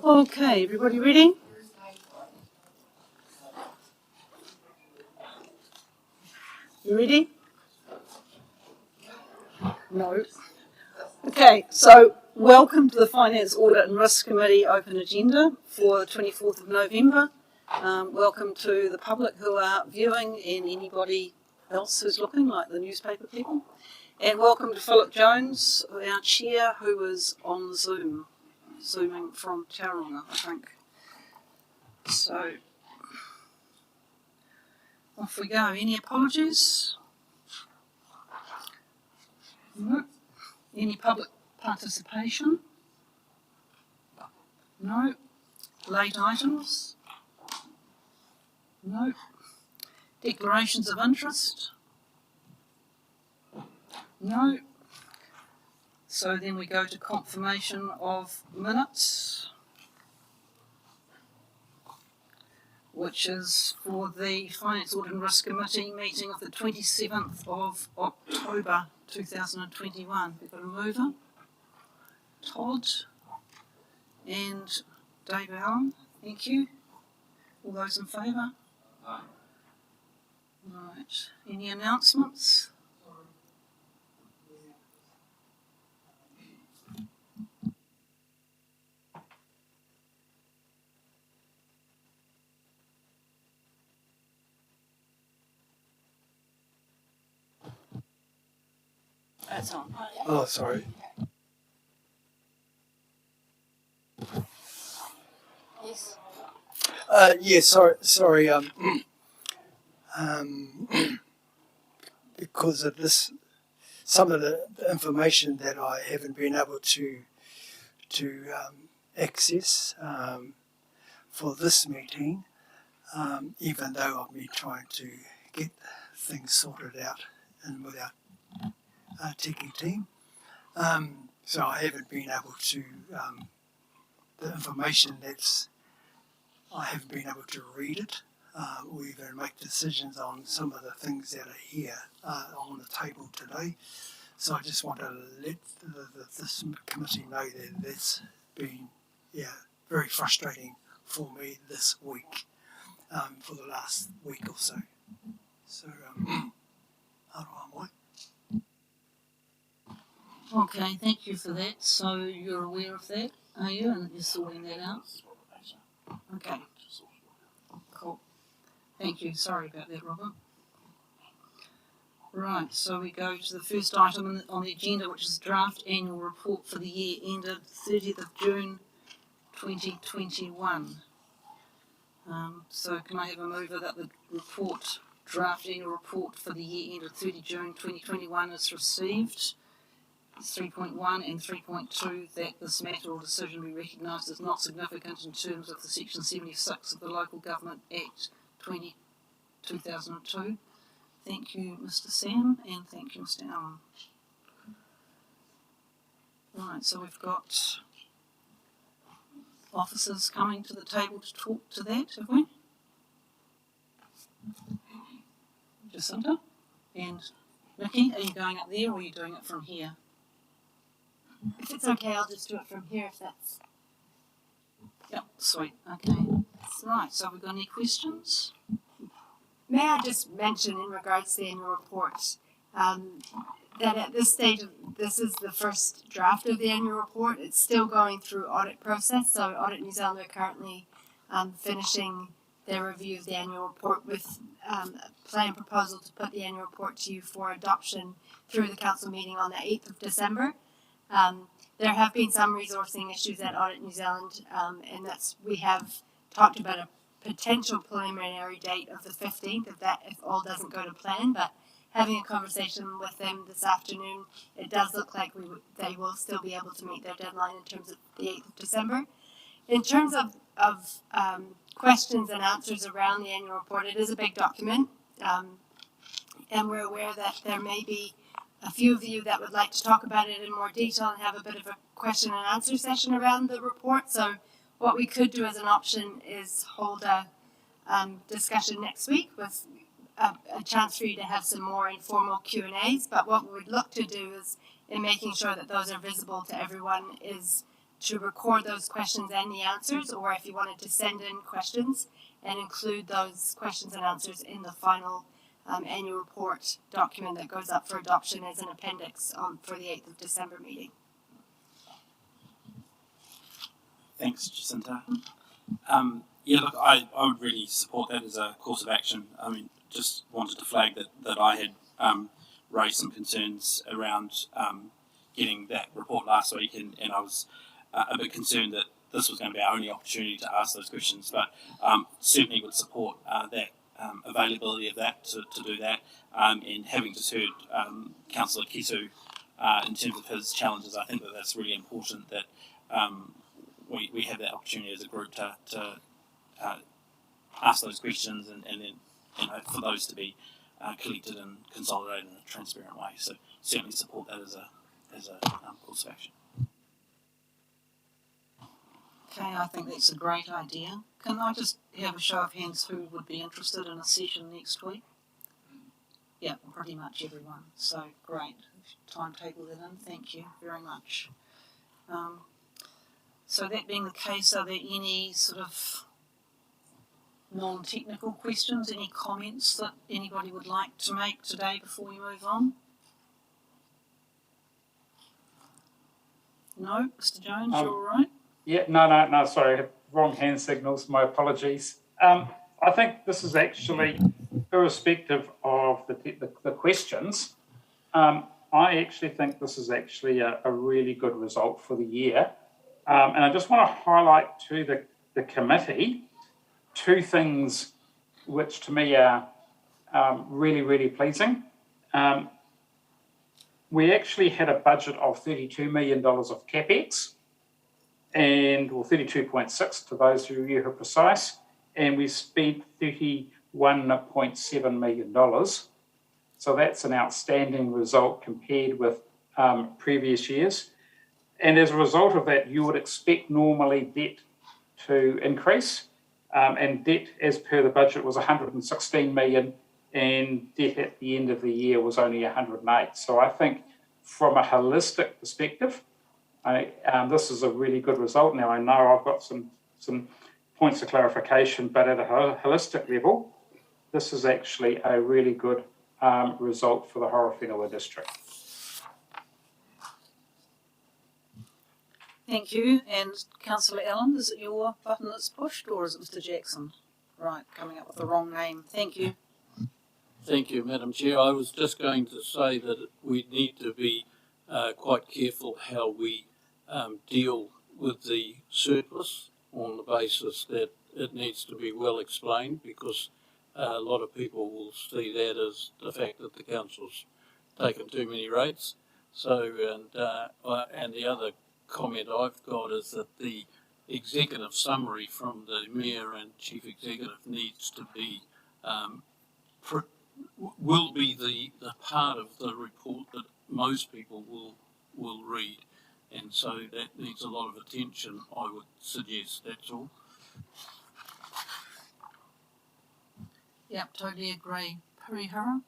Okay, everybody ready? You ready? No. Okay, so welcome to the Finance, Audit and Risk Committee Open Agenda for the 24th of November. Welcome to the public who are viewing and anybody else who's looking, like the newspaper people. And welcome to Philip Jones, our chair, who is on Zoom, zooming from Tauranga, I think. So, off we go. Any apologies? No. Any public participation? No. Late items? No. Declarations of interest? No. So then we go to confirmation of minutes, which is for the Finance, Audit and Risk Committee meeting of the 27th of October 2021. We've got a mover, Todd and Dave Allen. Thank you. All those in favour? Aye. Right. Any announcements? That's on. Oh, sorry. Yes. Sorry. Because of this, some of the information that I haven't been able to access for this meeting, even though I've been trying to get things sorted out and with our techie team. So I haven't been able to, the information I haven't been able to read it or even make decisions on some of the things that are here on the table today. So I just want to let this committee know that that's been very frustrating for me this week, for the last week or so. So how do I like? Okay, thank you for that. So you're aware of that, are you? And you're sorting that out? Okay. Cool. Thank you. Sorry about that, Robert. Right, so we go to the first item on the agenda, which is draft annual report for the year ended 30th of June 2021. So can I have a mover that the draft annual report for the year ended 30 June 2021 is received? 3.1 and 3.2, that this matter or decision be recognised as not significant in terms of the Section 76 of the Local Government Act 2002. Thank you, Mr. Sam, and thank you, Mr. Allen. Right, so we've got officers coming to the table to talk to that, have we? Jacinta and Nikki, are you going up there or are you doing it from here? If it's okay, I'll just do it from here if that's... Yep, sweet, okay. Right, so have we got any questions? May I just mention in regards to the annual report that at this stage, this is the first draft of the annual report. It's still going through audit process, so Audit New Zealand are currently finishing their review of the annual report with a plan proposal to put the annual report to you for adoption through the council meeting on the 8th of December. There have been some resourcing issues at Audit New Zealand, and we have talked about a potential preliminary date of the 15th if all doesn't go to plan, but having a conversation with them this afternoon, it does look like they will still be able to meet their deadline in terms of the 8th of December. In terms of questions and answers around the annual report, it is a big document, and we're aware that there may be a few of you that would like to talk about it in more detail and have a bit of a question and answer session around the report. So what we could do as an option is hold a discussion next week with a chance for you to have some more informal Q&As. But what we would look to do is, in making sure that those are visible to everyone, is to record those questions and the answers, or if you wanted to send in questions and include those questions and answers in the final annual report document that goes up for adoption as an appendix for the 8th of December meeting. Thanks, Jacinta. Yeah, look, I would really support that as a course of action. I mean, just wanted to flag that I had raised some concerns around getting that report last week, and I was a bit concerned that this was going to be our only opportunity to ask those questions, but certainly would support that availability of that to do that, and having just heard Councillor Kitu in terms of his challenges, I think that's really important that we have that opportunity as a group to ask those questions and then for those to be collected and consolidated in a transparent way. So certainly support that as a course of action. Okay, I think that's a great idea. Can I just have a show of hands who would be interested in a session next week? Yeah, pretty much everyone. So great. Timetable that in. Thank you very much. So that being the case, are there any sort of non-technical questions, any comments that anybody would like to make today before we move on? No? Mr. Jones, you're all right? Yeah, no, sorry, I have wrong hand signals, my apologies. I think this is actually, irrespective of the questions, I actually think this is actually a really good result for the year. And I just want to highlight to the committee two things which to me are really, really pleasing. We actually had a budget of $32 million of CapEx, or 32.6 to those who are precise, and we spent $31.7 million. So that's an outstanding result compared with previous years. And as a result of that, you would expect normally debt to increase, and debt as per the budget was 116 million, and debt at the end of the year was only 108. So I think from a holistic perspective, this is a really good result. Now, I know I've got some points of clarification, but at a holistic level, this is actually a really good result for the Horowhenua district. Thank you. And Councillor Allen, is it your button that's pushed or is it Mr. Jackson? Right, coming up with the wrong name. Thank you. Thank you, Madam Chair. I was just going to say that we need to be quite careful how we deal with the surplus on the basis that it needs to be well explained, because a lot of people will see that as the fact that the council's taken too many rates. So, and the other comment I've got is that the executive summary from the Mayor and Chief Executive needs to be, will be the part of the report that most people will read. And so that needs a lot of attention, I would suggest, that's all. Yep, totally agree. Parihara?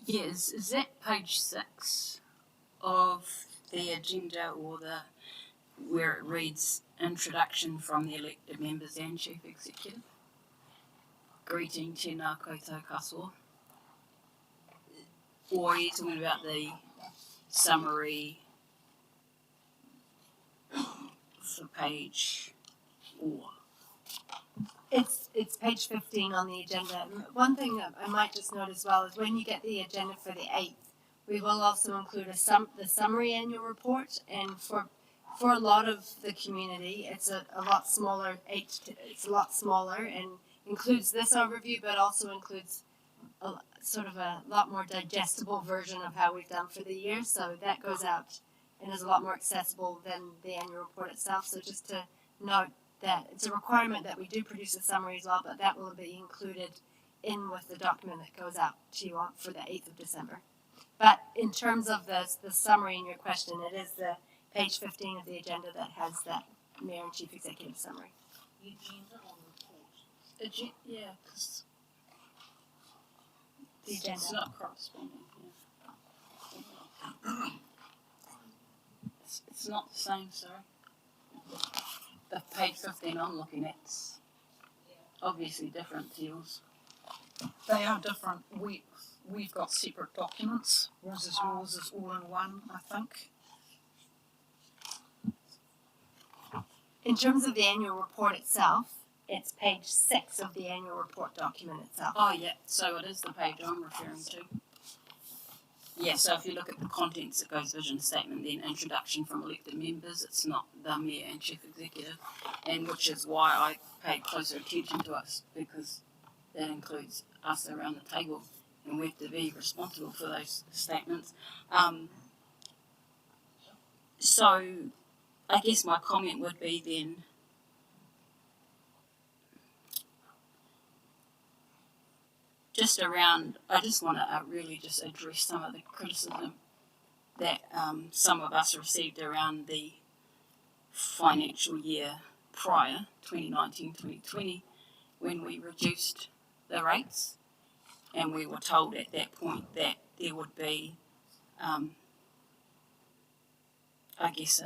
Yes, is that page 6 of the agenda, or where it reads introduction from the elected members and Chief Executive? Greeting tēnā koutou katoa. Or are you talking about the summary for page 4? It's page 15 on the agenda. One thing that I might just note as well is when you get the agenda for the 8th, we will also include the summary annual report, and for a lot of the community, it's a lot smaller. It's a lot smaller and includes this overview, but also includes a lot more digestible version of how we've done for the year. So that goes out and is a lot more accessible than the annual report itself. So just to note that it's a requirement that we do produce a summary as well, but that will be included in with the document that goes out to you for the 8th of December. But in terms of the summary in your question, it is the page 15 of the agenda that has that Mayor and Chief Executive summary. The agenda or report? Yeah, because The agenda. it's not corresponding. Yeah. It's not the same, sorry. The page 15 I'm looking at's obviously different to yours. They are different. We've got separate documents, whereas yours is all in one, I think. In terms of the annual report itself, it's page 6 of the annual report document itself. Oh, yeah, so it is the page I'm referring to. Yeah, so if you look at the contents, it goes vision statement, then introduction from elected members. It's not the mayor and chief executive, and which is why I pay closer attention to us, because that includes us around the table, and we have to be responsible for those statements. So I guess my comment would be then, just around, I just want to really just address some of the criticism that some of us received around the financial year prior, 2019-2020, when we reduced the rates, and we were told at that point that there would be, I guess,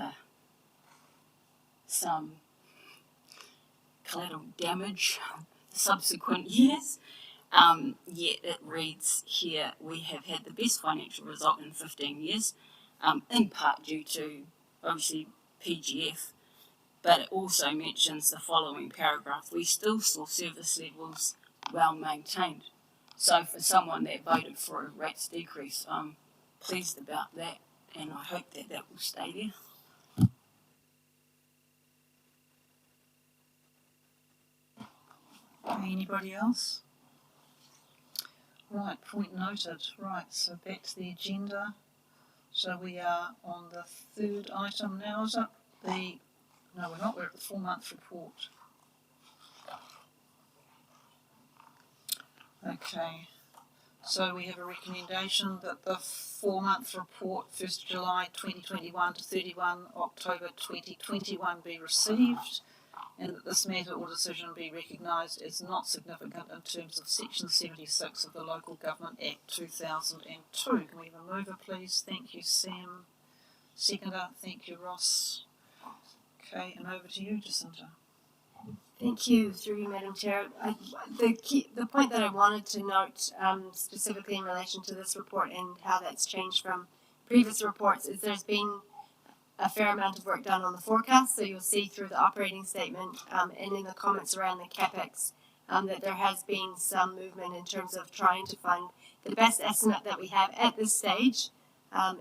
some collateral damage subsequent years. Yet it reads here, we have had the best financial result in 15 years, in part due to, obviously, PGF, but it also mentions the following paragraph: we still saw service levels well maintained. So for someone that voted for a rates decrease, I'm pleased about that, and I hope that that will stay there. Anybody else? Right, point noted. Right, so back to the agenda. So we are on the third item now, is it? No, we're not, we're at the 4-month report. Okay, so we have a recommendation that the 4-month report, 1st July 2021 to 31 October 2021 be received, and that this matter or decision be recognised as not significant in terms of Section 76 of the Local Government Act 2002. Can we have a mover, please? Thank you, Sam. Seconder, thank you, Ross. Okay, and over to you, Jacinta. Thank you, through you, Madam Chair. The point that I wanted to note, specifically in relation to this report and how that's changed from previous reports, is there's been a fair amount of work done on the forecast. So you'll see through the operating statement and in the comments around the CapEx that there has been some movement in terms of trying to find the best estimate that we have at this stage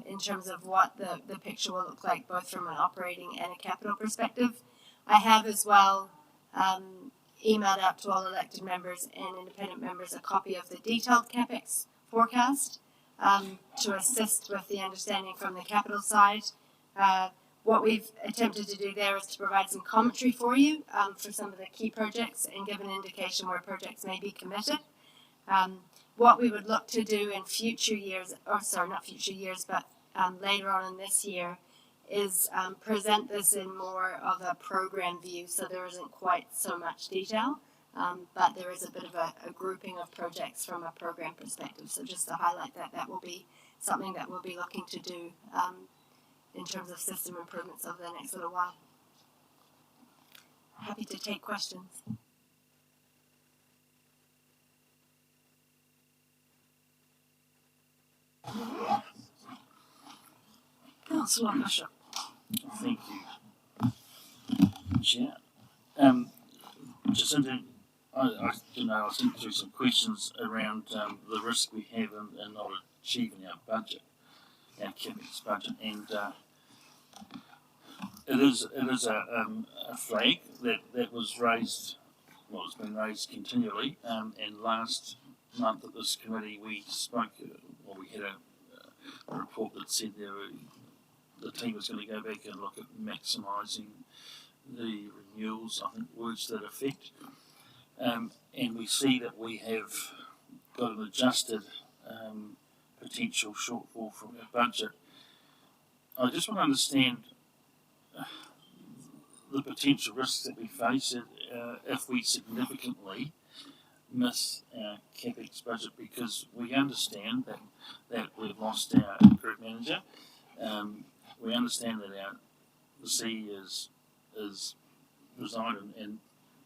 in terms of what the picture will look like, both from an operating and a capital perspective. I have as well emailed out to all elected members and independent members a copy of the detailed CapEx forecast to assist with the understanding from the capital side. What we've attempted to do there is to provide some commentary for you for some of the key projects and give an indication where projects may be committed. What we would look to do in future years, or sorry, not future years, but later on in this year, is present this in more of a program view, so there isn't quite so much detail, but there is a bit of a grouping of projects from a program perspective. So just to highlight that, that will be something that we'll be looking to do in terms of system improvements over the next little while. Happy to take questions. Councillor Bishop. Thank you, Chair. Jacinta, I think through some questions around the risk we have in not achieving our budget, our CapEx budget, and it is a flag that was raised, well, it's been raised continually, and last month at this committee we spoke, we had a report that said the team was going to go back and look at maximising the renewals, I think words to that effect, and we see that we have got an adjusted potential shortfall from our budget. I just want to understand the potential risks that we face if we significantly miss our CapEx budget, because we understand that we've lost our group manager. We understand that the CEO is resigned and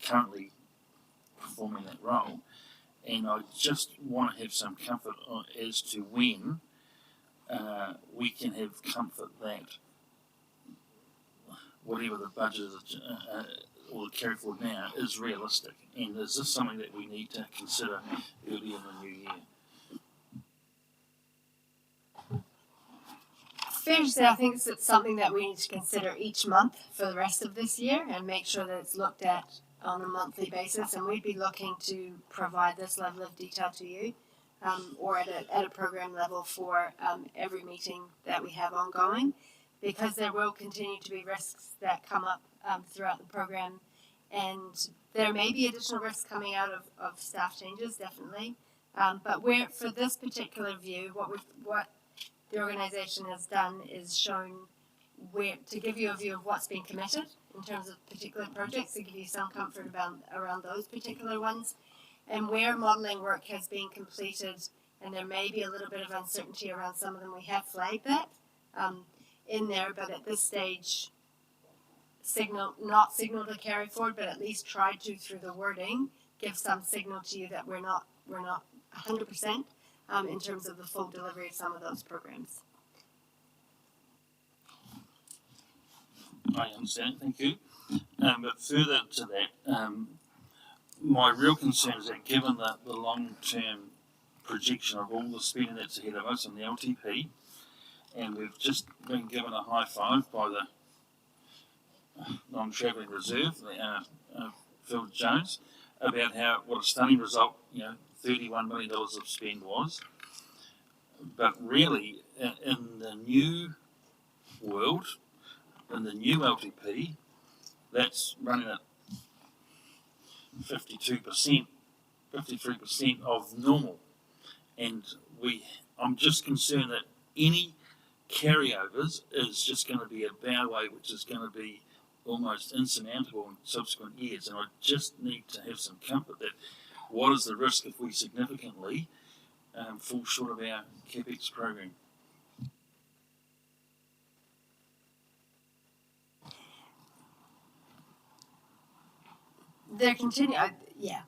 currently performing that role, and I just want to have some comfort as to when we can have comfort that whatever the budget is, or the carry forward now is realistic, and is this something that we need to consider early in the new year? Fair to say, I think it's something that we need to consider each month for the rest of this year and make sure that it's looked at on a monthly basis, and we'd be looking to provide this level of detail to you, or at a program level for every meeting that we have ongoing, because there will continue to be risks that come up throughout the program, and there may be additional risks coming out of staff changes, definitely, but for this particular view, what the organisation has done is shown to give you a view of what's been committed in terms of particular projects, to give you some comfort around those particular ones, and where modelling work has been completed, and there may be a little bit of uncertainty around some of them, we have flagged that in there, but at this stage, not signal to carry forward, but at least try to, through the wording, give some signal to you that we're not 100% in terms of the full delivery of some of those programs. I understand, thank you. But further to that, my real concern is that given the long-term projection of all the spending that's ahead of us in the LTP, and we've just been given a high five by the non-travelling reserve, Phil Jones, about what a stunning result, $31 million of spend was. But really, in the new world, in the new LTP, that's running at 52%, 53% of normal. And I'm just concerned that any carryovers is just going to be a bow wave, which is going to be almost insurmountable in subsequent years. And I just need to have some comfort that what is the risk if we significantly fall short of our CapEx program?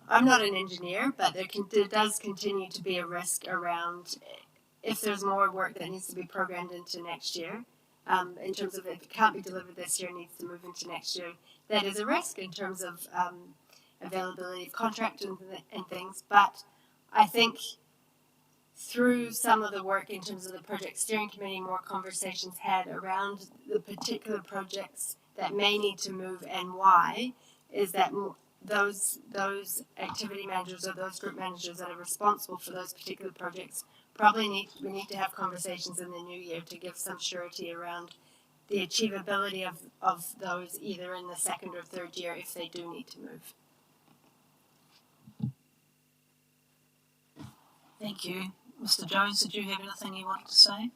I'm not an engineer, but there does continue to be a risk around if there's more work that needs to be programmed into next year, in terms of if it can't be delivered this year, needs to move into next year. That is a risk in terms of availability of contract and things, but I think through some of the work in terms of the project steering committee, more conversations had around the particular projects that may need to move and why, is that those activity managers or those group managers that are responsible for those particular projects we need to have conversations in the new year to give some surety around the achievability of those either in the second or third year if they do need to move. Thank you. Mr. Jones, did you have anything you wanted to say?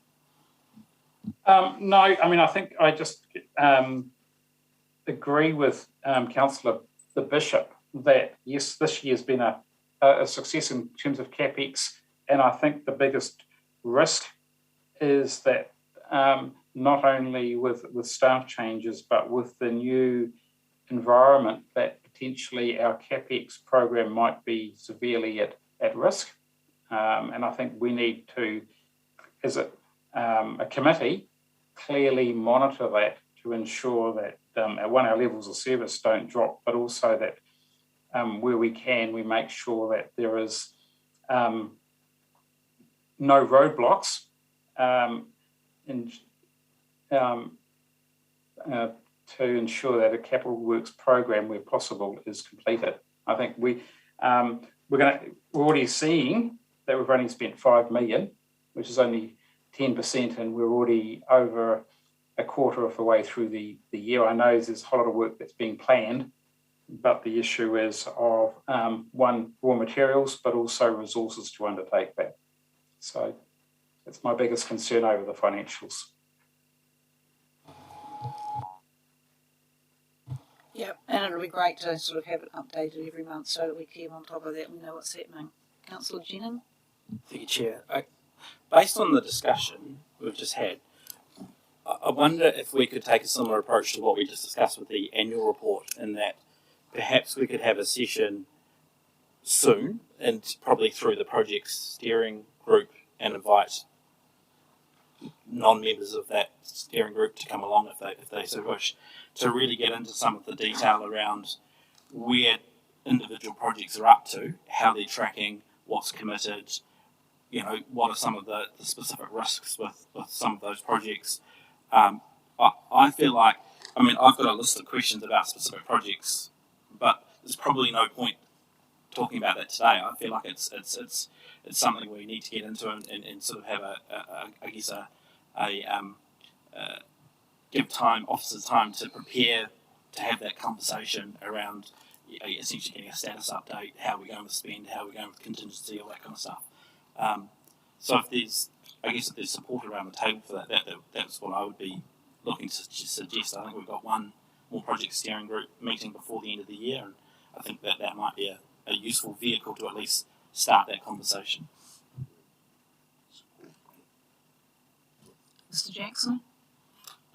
No, I think I just agree with Councillor the Bishop that yes, this year's been a success in terms of CapEx, and I think the biggest risk is that not only with staff changes, but with the new environment, that potentially our CapEx program might be severely at risk. And I think we need to, as a committee, clearly monitor that to ensure that our levels of service don't drop, but also that where we can, we make sure that there is no roadblocks to ensure that a capital works program, where possible, is completed. I think we're already seeing that we've only spent $5 million, which is only 10%, and we're already over a quarter of the way through the year. I know there's a whole lot of work that's being planned, but the issue is of one, raw materials, but also resources to undertake that. So that's my biggest concern over the financials. Yeah, and it'll be great to sort of have it updated every month so that we keep on top of that and know what's happening. Councillor Jennings? Thank you, Chair. Based on the discussion we've just had, I wonder if we could take a similar approach to what we just discussed with the annual report, in that perhaps we could have a session soon, and probably through the project steering group, and invite non-members of that steering group to come along if they so wish, to really get into some of the detail around where individual projects are up to, how they're tracking, what's committed, what are some of the specific risks with some of those projects. I feel like, I've got a list of questions about specific projects, but there's probably no point talking about that today. I feel like it's something we need to get into and sort of have give officers time to prepare to have that conversation around essentially getting a status update, how we're going to spend, how we're going with contingency, all that kind of stuff. So if there's support around the table for that's what I would be looking to suggest. I think we've got one more project steering group meeting before the end of the year, and I think that might be a useful vehicle to at least start that conversation. Mr. Jackson?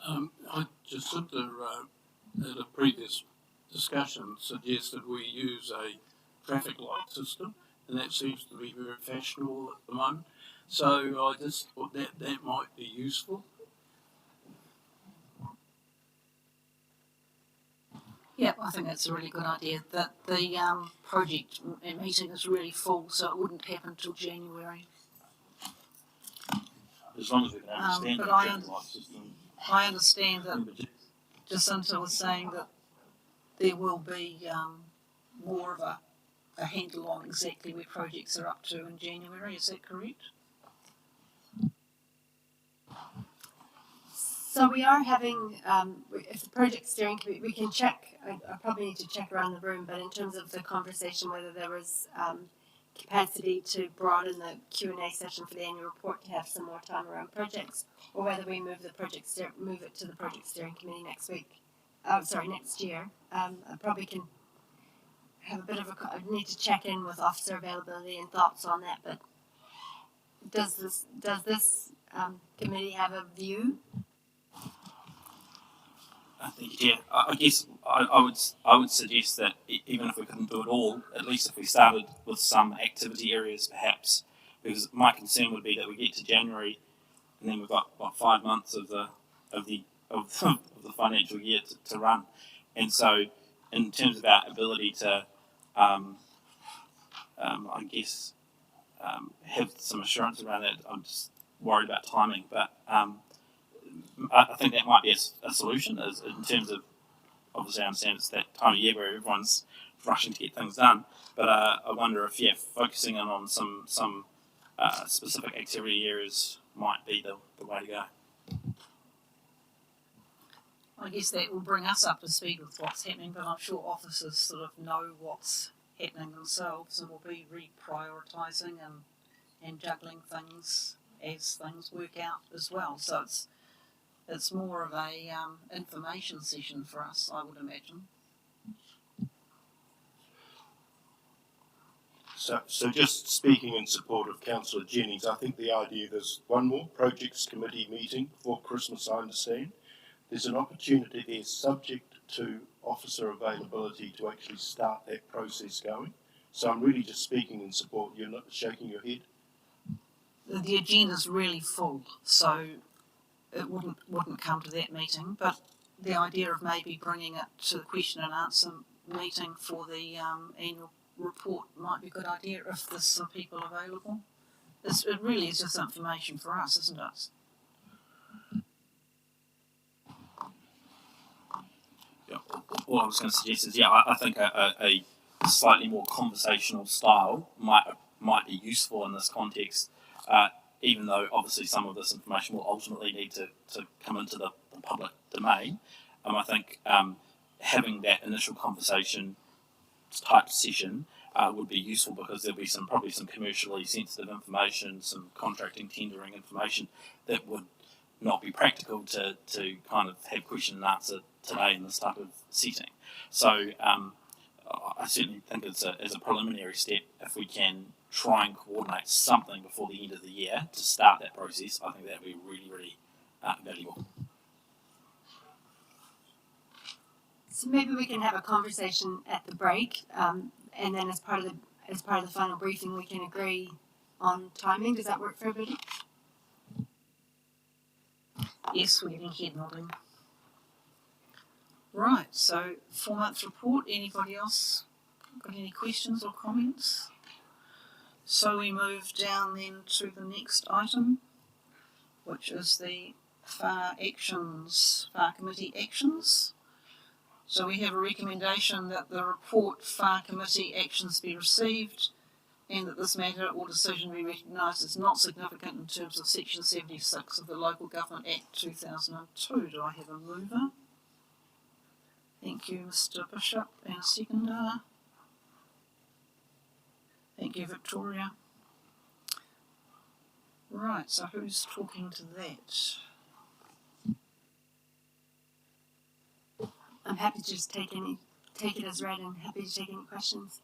I just at a previous discussion suggested we use a traffic light system, and that seems to be very fashionable at the moment. So I just thought that might be useful. Yeah, I think that's a really good idea. That the project meeting is really full, so it wouldn't happen till January. As long as we can understand but the I traffic light system. I understand that Jacinta was saying that there will be more of a handle on exactly where projects are up to in January. Is that correct? So we are having, if the project steering committee, we can check, I probably need to check around the room, but in terms of the conversation, whether there was capacity to broaden the Q&A session for the annual report to have some more time around projects, or whether we move it to the project steering committee next year. I probably can have a bit of I need to check in with officer availability and thoughts on that, but does this committee have a view? I think, yeah, I guess I would suggest that even if we couldn't do it all, at least if we started with some activity areas, perhaps, because my concern would be that we get to January and then we've got 5 months of the financial year to run, and so in terms of our ability to, I guess, have some assurance around that, I'm just worried about timing, but. I think that might be a solution in terms of, obviously I understand it's that time of year where everyone's rushing to get things done, but I wonder if, focusing in on some specific activity areas might be the way to go. I guess that will bring us up to speed with what's happening, but I'm sure officers sort of know what's happening themselves and will be reprioritising and juggling things as things work out as well. So it's more of a information session for us, I would imagine. So just speaking in support of Councillor Jennings, I think the idea there's one more projects committee meeting before Christmas, I understand. There's an opportunity there subject to officer availability to actually start that process going. So I'm really just speaking in support. You're not shaking your head? The agenda's really full, so it wouldn't come to that meeting, but the idea of maybe bringing it to the question and answer meeting for the annual report might be a good idea if there's some people available. It really is just information for us, isn't it? Yeah, all I was going to suggest is, I think a slightly more conversational style might be useful in this context. Even though obviously some of this information will ultimately need to come into the public domain, I think having that initial conversation type session would be useful, because there'll be probably some commercially sensitive information, some contracting, tendering information that would not be practical to kind of have question and answer today in this type of setting. So I certainly think as a preliminary step, if we can try and coordinate something before the end of the year to start that process, I think that would be really, really valuable. So maybe we can have a conversation at the break, and then as part of the final briefing, we can agree on timing. Does that work for everybody? Yes, we're getting head nodding. Right, so 4-month report. Anybody else got any questions or comments? So we move down then to the next item, which is the FAR Committee actions. So we have a recommendation that the report FAR Committee actions be received and that this matter or decision be recognised as not significant in terms of Section 76 of the Local Government Act 2002. Do I have a mover? Thank you, Mr. Bishop, and a seconder. Thank you, Victoria. Right, so who's talking to that? I'm happy to just take it as read and happy to take any questions.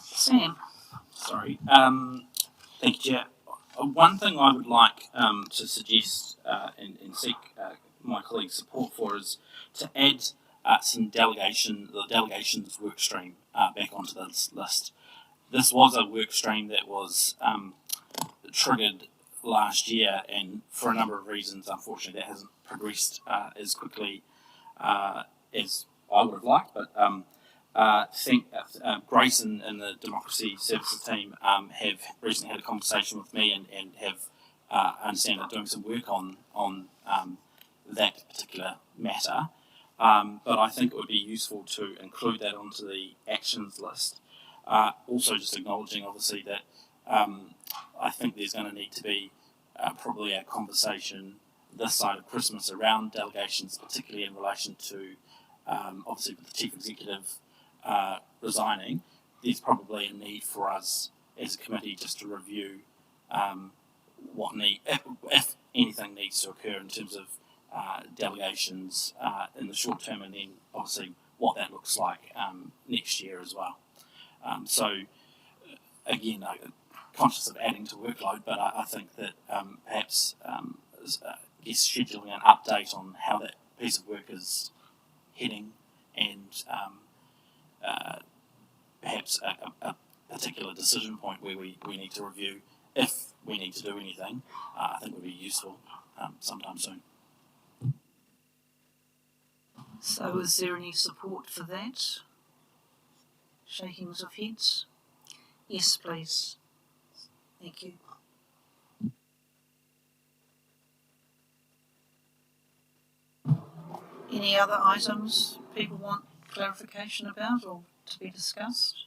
Sam. Sorry. Thank you, Chair. One thing I would like to suggest and seek my colleagues' support for is to add the delegations work stream back onto this list. This was a work stream that was triggered last year, and for a number of reasons, unfortunately, that hasn't progressed as quickly as I would have liked. But I think Grace and the Democracy Services team have recently had a conversation with me and have understand are doing some work on that particular matter. But I think it would be useful to include that onto the actions list. Also, just acknowledging, obviously, that I think there's going to need to be probably a conversation this side of Christmas around delegations, particularly in relation to, obviously, with the Chief Executive resigning. There's probably a need for us as a committee just to review if anything needs to occur in terms of delegations in the short term, and then obviously what that looks like next year as well. So again, conscious of adding to workload, but I think that perhaps scheduling an update on how that piece of work is heading, and perhaps a particular decision point where we need to review if we need to do anything, I think would be useful sometime soon. So is there any support for that? Shakings of heads? Yes, please. Thank you. Any other items people want clarification about or to be discussed?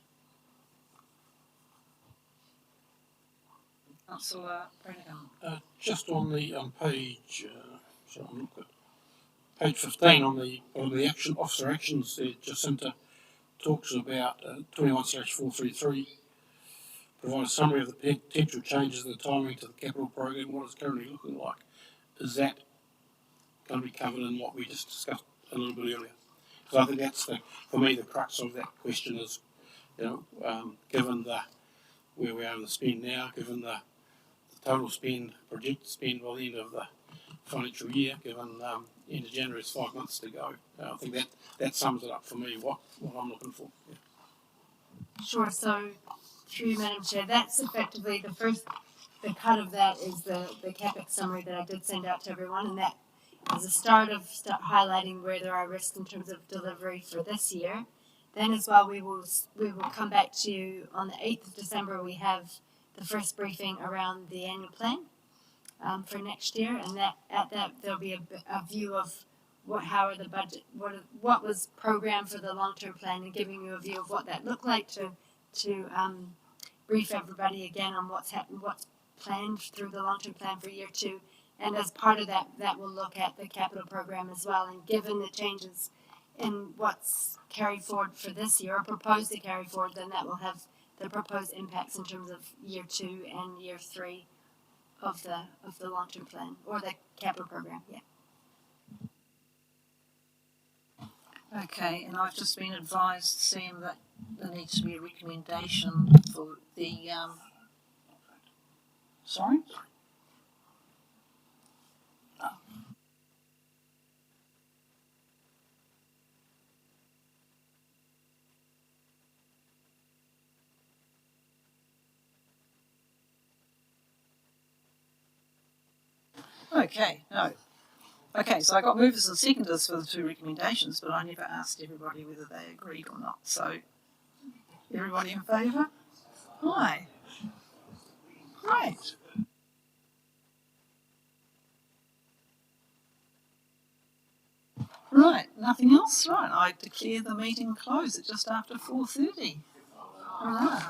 Councillor Brannigan. Just on the page, so I'm looking at page 15 on the action officer actions, Jacinta talks about 21/433. Provide a summary of the potential changes in the timing to the capital program, what it's currently looking like. Is that going to be covered in what we just discussed a little bit earlier? Because I think that's for me the crux of that question is, given where we are in the spend now, given the total spend, projected spend by the end of the financial year, given end of January is 5 months to go. I think that sums it up for me, what I'm looking for. Yeah. Sure, so through you, Madam Chair, that's effectively the cut of that is the CapEx summary that I did send out to everyone, and that is a start highlighting where there are risks in terms of delivery for this year. Then as well, we will come back to you on the 8th of December. We have the first briefing around the annual plan for next year, and at that there'll be a view of how are the budget, what was programmed for the long-term plan, and giving you a view of what that looked like to brief everybody again on what's planned through the long-term plan for year 2. And as part of that will look at the capital program as well. And given the changes in what's carried forward for this year, or proposed to carry forward, then that will have the proposed impacts in terms of year 2 and year 3 of the long-term plan, or the capital program, yeah. Okay, and I've just been advised, Sam, that there needs to be a recommendation for the sorry? Okay, no. Okay, so I got movers and seconders for the two recommendations, but I never asked everybody whether they agreed or not. So, everybody in favour? Aye. Great. Right, nothing else? Right, I declare the meeting closed at just after 4:30. All right.